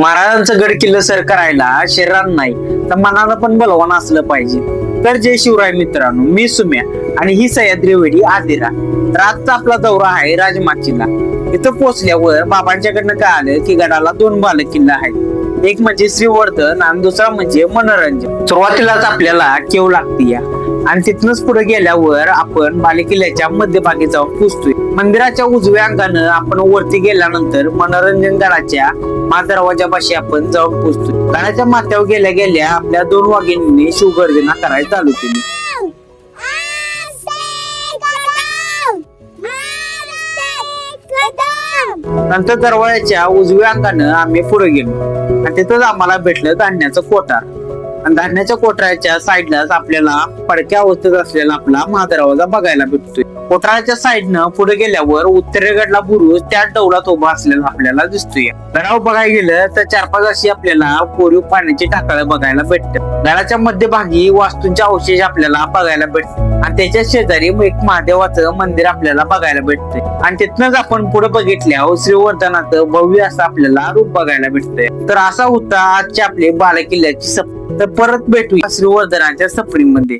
महाराजांचं गड किल्ला सर करायला शरीरानं नाही तर मनाला पण बलवान असलं पाहिजे. तर जय शिवराय मित्रांनो, मी सुम्या आणि ही सह्याद्री वेडी आदिरा. तर आजचा आपला दौरा आहे राजमाचीला. इथं पोहोचल्यावर बाबांच्याकडनं काय आलं की गडाला 2 बालेकिल्ला आहेत. एक म्हणजे श्रीवर्धन आणि दुसरा म्हणजे मनोरंजन. सुरुवातीलाच आपल्याला केव लागते या आणि तिथनच पुढे गेल्यावर आपण बालेकिल्ल्याच्या मध्यभागी जाऊन पोहोचतोय. मंदिराच्या उजव्या अंगानं आपण वरती गेल्यानंतर मनोरंजन गडाच्या दरवाजापाशी आपण जाऊन पोहोचतोय. गडाच्या माथ्यावर गेल्या गेल्या आपल्या 2 वाघिणींनी शिवगर्जना करायला चालू केली. नंतर दरवाजाच्या उजव्या अंगानं आम्ही पुढे गेलो आणि तिथंच आम्हाला भेटलं धान्याचं कोठार. आणि धान्याच्या कोठाराच्या साईडलाच आपल्याला पडक्या अवस्थेत असलेला आपला महादरवाजा बघायला भेटतोय. कोठाराच्या साईडनं पुढे गेल्यावर उत्तरेकडला बुरुज त्या डौलात उभा असलेला आपल्याला दिसतोय. गडावर बघायला गेलं तर 4-5 अशी आपल्याला कोरीव पाण्याची टाकळं बघायला भेटतात. गडाच्या मध्यभागी वास्तूंचे अवशेष आपल्याला बघायला भेटतात आणि त्याच्या शेजारी एक महादेवाचं मंदिर आपल्याला बघायला भेटतंय. आणि तिथनच आपण पुढे बघितल्यावर श्रीवर्धनाचं भव्य असं आपल्याला रूप बघायला भेटतंय. तर असा होता आजच्या आपले बालेकिल्ल्याची सफर. तर परत भेटूया श्रीवर्धनाच्या सफरीमध्ये.